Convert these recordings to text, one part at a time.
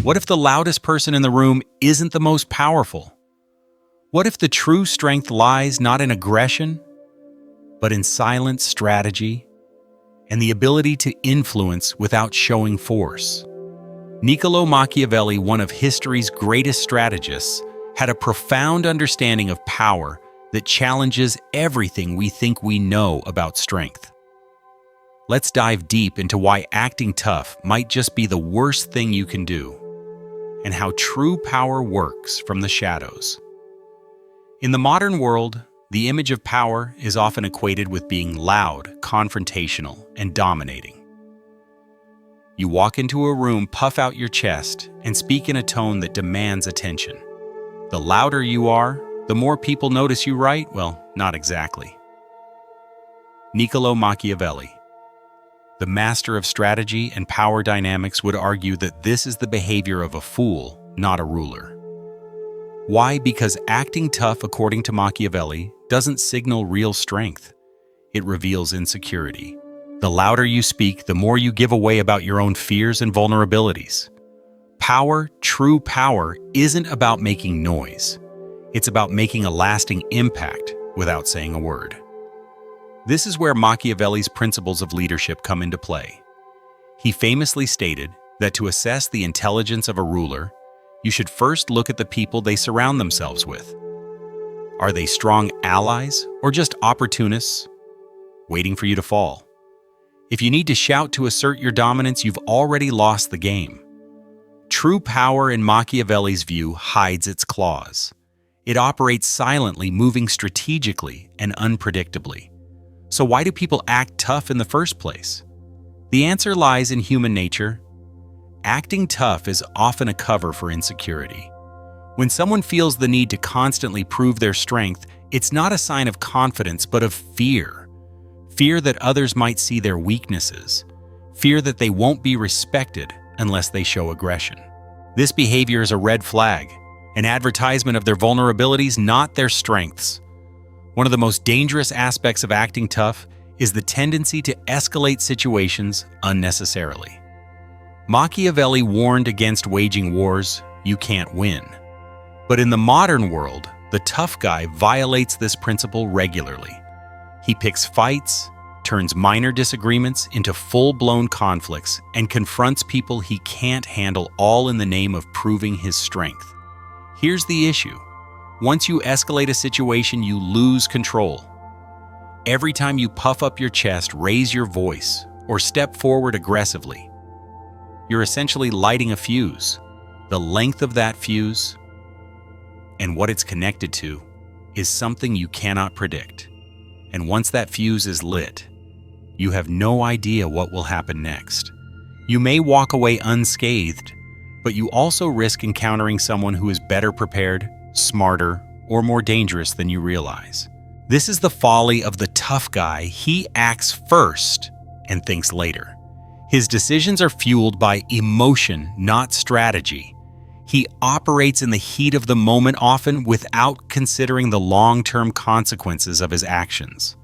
What if the loudest person in the room isn't the most powerful? What if the true strength lies not in aggression, but in silent strategy and the ability to influence without showing force? Niccolo Machiavelli, one of history's greatest strategists, had a profound understanding of power that challenges everything we think we know about strength. Let's dive deep into why acting tough might just be the worst thing you can do, and how true power works from the shadows. In the modern world, the image of power is often equated with being loud, confrontational, and dominating. You walk into a room, puff out your chest, and speak in a tone that demands attention. The louder you are, the more people notice you, right? Well, not exactly. Niccolo Machiavelli, the master of strategy and power dynamics, would argue that this is the behavior of a fool, not a ruler. Why? Because acting tough, according to Machiavelli, doesn't signal real strength. It reveals insecurity. The louder you speak, the more you give away about your own fears and vulnerabilities. Power, true power, isn't about making noise. It's about making a lasting impact without saying a word. This is where Machiavelli's principles of leadership come into play. He famously stated that to assess the intelligence of a ruler, you should first look at the people they surround themselves with. Are they strong allies or just opportunists waiting for you to fall? If you need to shout to assert your dominance, you've already lost the game. True power, in Machiavelli's view, hides its claws. It operates silently, moving strategically and unpredictably. So why do people act tough in the first place? The answer lies in human nature. Acting tough is often a cover for insecurity. When someone feels the need to constantly prove their strength, it's not a sign of confidence, but of fear. Fear that others might see their weaknesses. Fear that they won't be respected unless they show aggression. This behavior is a red flag, an advertisement of their vulnerabilities, not their strengths. One of the most dangerous aspects of acting tough is the tendency to escalate situations unnecessarily. Machiavelli warned against waging wars you can't win. But in the modern world, the tough guy violates this principle regularly. He picks fights, turns minor disagreements into full-blown conflicts, and confronts people he can't handle, all in the name of proving his strength. Here's the issue. Once you escalate a situation, you lose control. Every time you puff up your chest, raise your voice, or step forward aggressively, you're essentially lighting a fuse. The length of that fuse and what it's connected to is something you cannot predict. And once that fuse is lit, you have no idea what will happen next. You may walk away unscathed, but you also risk encountering someone who is better prepared, smarter, or more dangerous than you realize. This is the folly of the tough guy. He acts first and thinks later. His decisions are fueled by emotion, not strategy. He operates in the heat of the moment, often without considering the long-term consequences of his actions.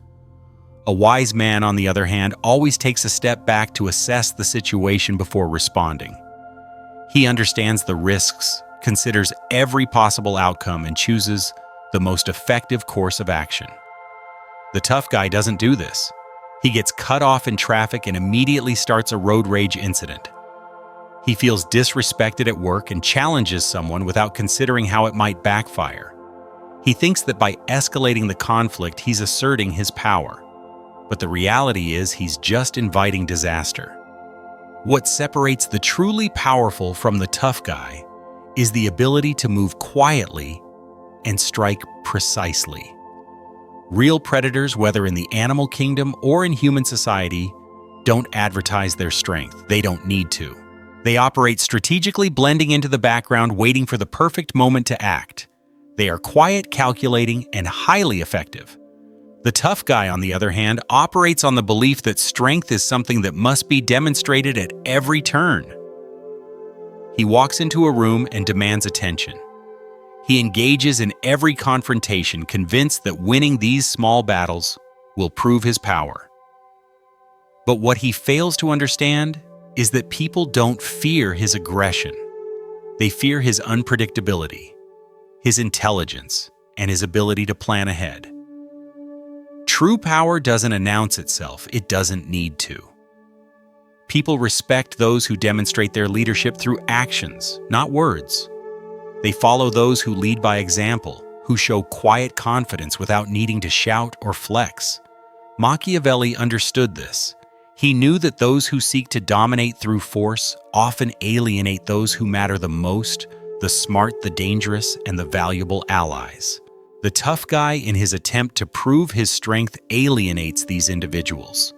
A wise man, on the other hand, always takes a step back to assess the situation before responding. He understands the risks, considers every possible outcome, and chooses the most effective course of action. The tough guy doesn't do this. He gets cut off in traffic and immediately starts a road rage incident. He feels disrespected at work and challenges someone without considering how it might backfire. He thinks that by escalating the conflict, he's asserting his power. But the reality is he's just inviting disaster. What separates the truly powerful from the tough guy is the ability to move quietly and strike precisely. Real predators, whether in the animal kingdom or in human society, don't advertise their strength. They don't need to. They operate strategically, blending into the background, waiting for the perfect moment to act. They are quiet, calculating, and highly effective. The tough guy, on the other hand, operates on the belief that strength is something that must be demonstrated at every turn. He walks into a room and demands attention. He engages in every confrontation, convinced that winning these small battles will prove his power. But what he fails to understand is that people don't fear his aggression. They fear his unpredictability, his intelligence, and his ability to plan ahead. True power doesn't announce itself, it doesn't need to. People respect those who demonstrate their leadership through actions, not words. They follow those who lead by example, who show quiet confidence without needing to shout or flex. Machiavelli understood this. He knew that those who seek to dominate through force often alienate those who matter the most, the smart, the dangerous, and the valuable allies. The tough guy, in his attempt to prove his strength, alienates these individuals.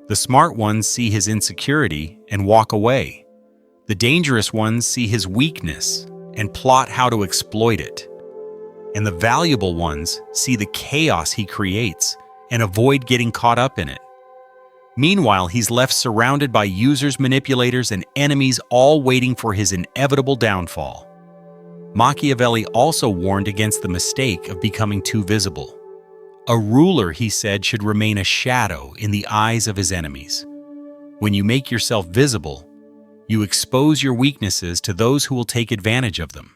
The smart ones see his insecurity and walk away. The dangerous ones see his weakness and plot how to exploit it. And the valuable ones see the chaos he creates and avoid getting caught up in it. Meanwhile, he's left surrounded by users, manipulators, and enemies, all waiting for his inevitable downfall. Machiavelli also warned against the mistake of becoming too visible. A ruler, he said, should remain a shadow in the eyes of his enemies. When you make yourself visible, you expose your weaknesses to those who will take advantage of them.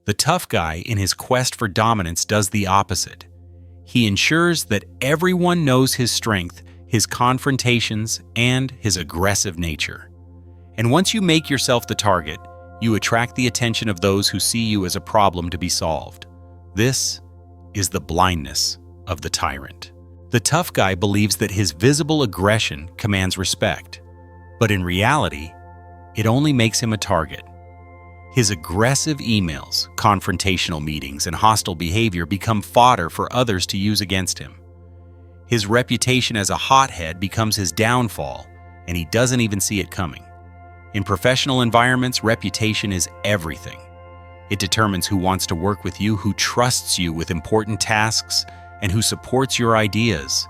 The tough guy, in his quest for dominance, does the opposite. He ensures that everyone knows his strength, his confrontations, and his aggressive nature. And once you make yourself the target, you attract the attention of those who see you as a problem to be solved. This is the blindness of the tyrant. The tough guy believes that his visible aggression commands respect, but in reality, it only makes him a target. His aggressive emails, confrontational meetings, and hostile behavior become fodder for others to use against him. His reputation as a hothead becomes his downfall, and he doesn't even see it coming. In professional environments, reputation is everything. It determines who wants to work with you, who trusts you with important tasks, and who supports your ideas.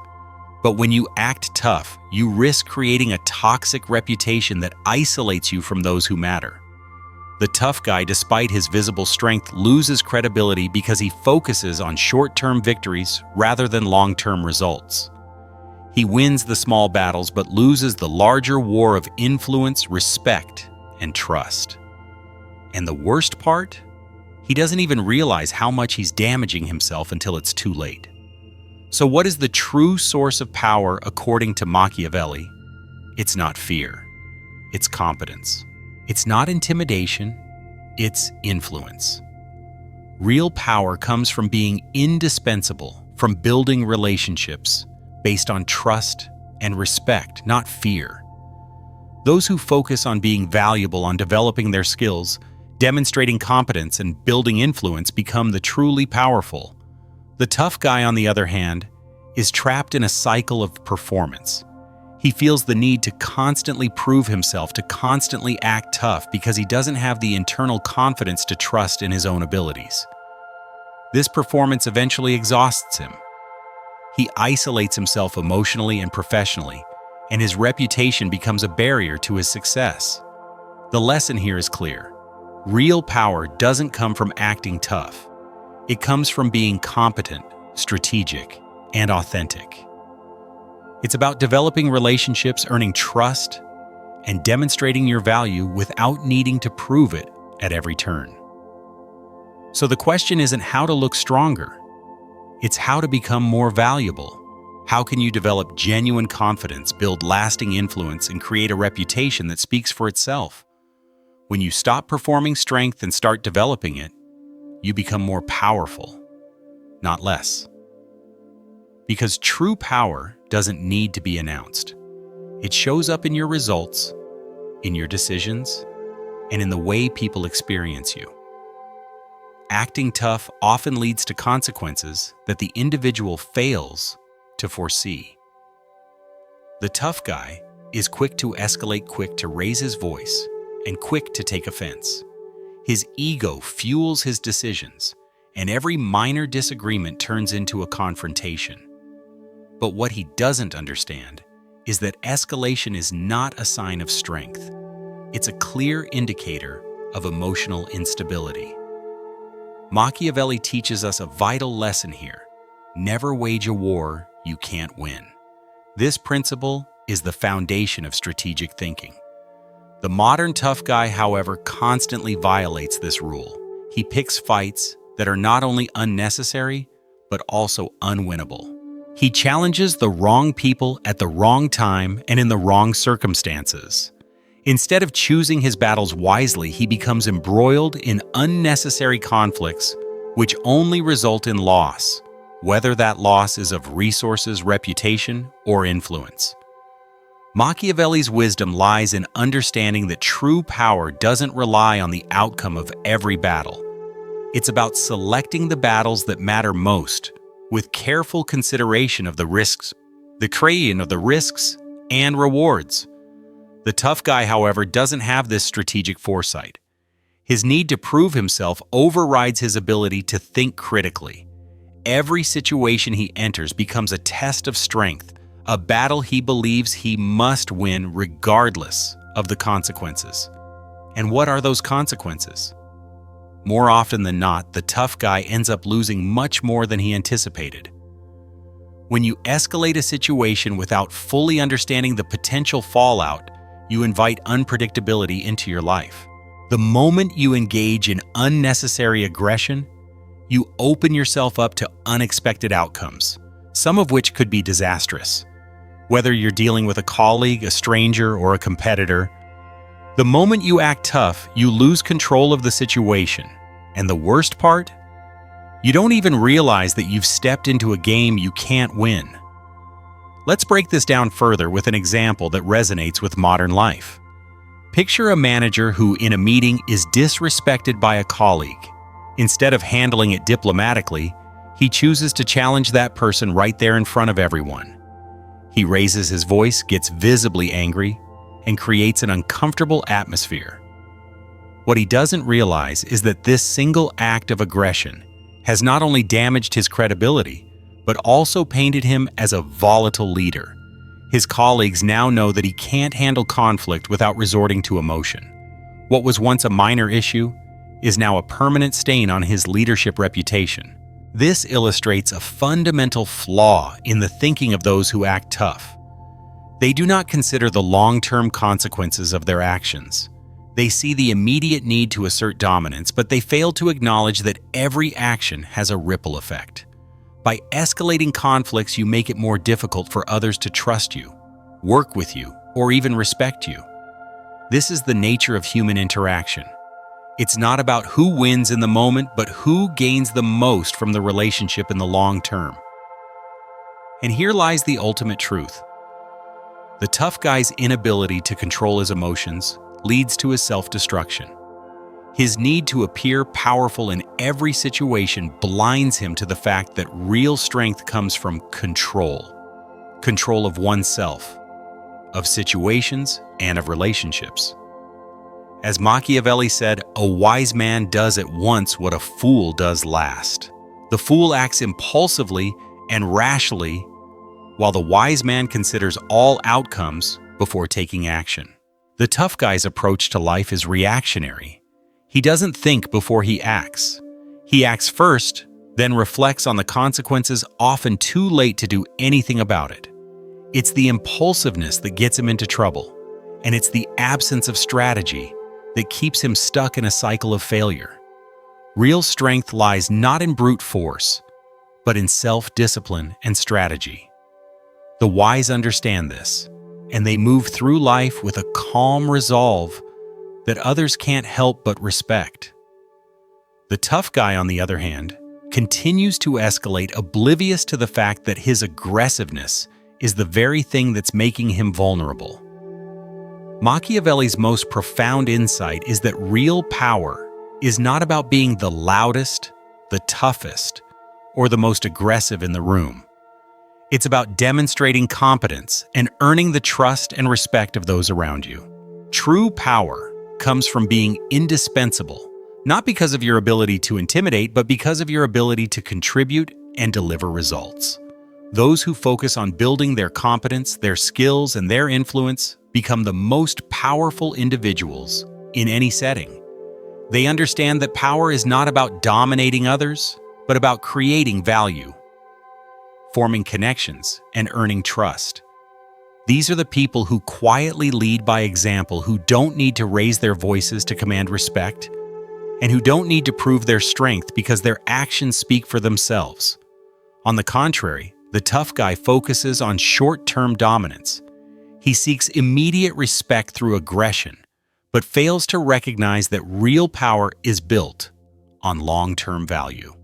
But when you act tough, you risk creating a toxic reputation that isolates you from those who matter. The tough guy, despite his visible strength, loses credibility because he focuses on short-term victories rather than long-term results. He wins the small battles but loses the larger war of influence, respect, and trust. And the worst part? He doesn't even realize how much he's damaging himself until it's too late. So what is the true source of power according to Machiavelli? It's not fear. It's competence. It's not intimidation. It's influence. Real power comes from being indispensable, from building relationships based on trust and respect, not fear. Those who focus on being valuable, on developing their skills, demonstrating competence, and building influence become the truly powerful. The tough guy, on the other hand, is trapped in a cycle of performance. He feels the need to constantly prove himself, to constantly act tough because he doesn't have the internal confidence to trust in his own abilities. This performance eventually exhausts him. He isolates himself emotionally and professionally, and his reputation becomes a barrier to his success. The lesson here is clear. Real power doesn't come from acting tough. It comes from being competent, strategic, and authentic. It's about developing relationships, earning trust, and demonstrating your value without needing to prove it at every turn. So the question isn't how to look stronger. It's how to become more valuable. How can you develop genuine confidence, build lasting influence, and create a reputation that speaks for itself? When you stop performing strength and start developing it, you become more powerful, not less. Because true power doesn't need to be announced. It shows up in your results, in your decisions, and in the way people experience you. Acting tough often leads to consequences that the individual fails to foresee. The tough guy is quick to escalate, quick to raise his voice, and quick to take offense. His ego fuels his decisions, and every minor disagreement turns into a confrontation. But what he doesn't understand is that escalation is not a sign of strength. It's a clear indicator of emotional instability. Machiavelli teaches us a vital lesson here. Never wage a war you can't win. This principle is the foundation of strategic thinking. The modern tough guy, however, constantly violates this rule. He picks fights that are not only unnecessary, but also unwinnable. He challenges the wrong people at the wrong time and in the wrong circumstances. Instead of choosing his battles wisely, he becomes embroiled in unnecessary conflicts, which only result in loss, whether that loss is of resources, reputation, or influence. Machiavelli's wisdom lies in understanding that true power doesn't rely on the outcome of every battle. It's about selecting the battles that matter most, with careful consideration of the risks, and rewards. The tough guy, however, doesn't have this strategic foresight. His need to prove himself overrides his ability to think critically. Every situation he enters becomes a test of strength, a battle he believes he must win regardless of the consequences. And what are those consequences? More often than not, the tough guy ends up losing much more than he anticipated. When you escalate a situation without fully understanding the potential fallout, you invite unpredictability into your life. The moment you engage in unnecessary aggression, you open yourself up to unexpected outcomes, some of which could be disastrous. Whether you're dealing with a colleague, a stranger, or a competitor, the moment you act tough, you lose control of the situation. And the worst part? You don't even realize that you've stepped into a game you can't win. Let's break this down further with an example that resonates with modern life. Picture a manager who, in a meeting, is disrespected by a colleague. Instead of handling it diplomatically, he chooses to challenge that person right there in front of everyone. He raises his voice, gets visibly angry, and creates an uncomfortable atmosphere. What he doesn't realize is that this single act of aggression has not only damaged his credibility, but also painted him as a volatile leader. His colleagues now know that he can't handle conflict without resorting to emotion. What was once a minor issue is now a permanent stain on his leadership reputation. This illustrates a fundamental flaw in the thinking of those who act tough. They do not consider the long-term consequences of their actions. They see the immediate need to assert dominance, but they fail to acknowledge that every action has a ripple effect. By escalating conflicts, you make it more difficult for others to trust you, work with you, or even respect you. This is the nature of human interaction. It's not about who wins in the moment, but who gains the most from the relationship in the long term. And here lies the ultimate truth. The tough guy's inability to control his emotions leads to his self-destruction. His need to appear powerful in every situation blinds him to the fact that real strength comes from control. Control of oneself, of situations, and of relationships. As Machiavelli said, a wise man does at once what a fool does last. The fool acts impulsively and rashly, while the wise man considers all outcomes before taking action. The tough guy's approach to life is reactionary. He doesn't think before he acts. He acts first, then reflects on the consequences, often too late to do anything about it. It's the impulsiveness that gets him into trouble, and it's the absence of strategy that keeps him stuck in a cycle of failure. Real strength lies not in brute force, but in self-discipline and strategy. The wise understand this, and they move through life with a calm resolve that others can't help but respect. The tough guy, on the other hand, continues to escalate, oblivious to the fact that his aggressiveness is the very thing that's making him vulnerable. Machiavelli's most profound insight is that real power is not about being the loudest, the toughest, or the most aggressive in the room. It's about demonstrating competence and earning the trust and respect of those around you. True power comes from being indispensable, not because of your ability to intimidate, but because of your ability to contribute and deliver results. Those who focus on building their competence, their skills, and their influence become the most powerful individuals in any setting. They understand that power is not about dominating others, but about creating value, forming connections, and earning trust. These are the people who quietly lead by example, who don't need to raise their voices to command respect, and who don't need to prove their strength because their actions speak for themselves. On the contrary, the tough guy focuses on short-term dominance. He seeks immediate respect through aggression, but fails to recognize that real power is built on long-term value.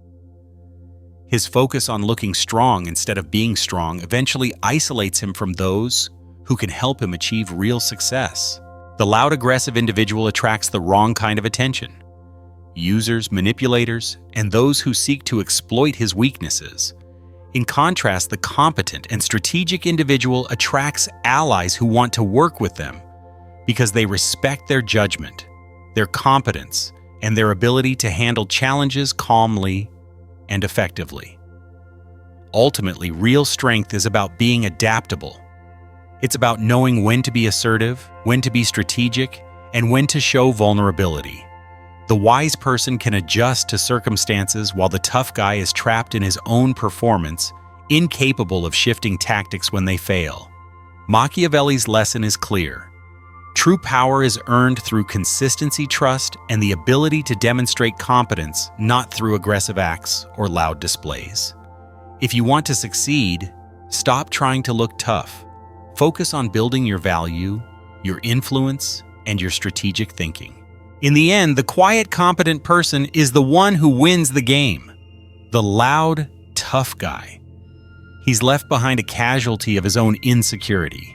His focus on looking strong instead of being strong eventually isolates him from those who can help him achieve real success. The loud, aggressive individual attracts the wrong kind of attention: users, manipulators, and those who seek to exploit his weaknesses. In contrast, the competent and strategic individual attracts allies who want to work with them because they respect their judgment, their competence, and their ability to handle challenges calmly and effectively. Ultimately, real strength is about being adaptable. It's about knowing when to be assertive, when to be strategic, and when to show vulnerability. The wise person can adjust to circumstances while the tough guy is trapped in his own performance, incapable of shifting tactics when they fail. Machiavelli's lesson is clear. True power is earned through consistency, trust, and the ability to demonstrate competence, not through aggressive acts or loud displays. If you want to succeed, stop trying to look tough. Focus on building your value, your influence, and your strategic thinking. In the end, the quiet, competent person is the one who wins the game. The loud, tough guy. He's left behind a casualty of his own insecurity.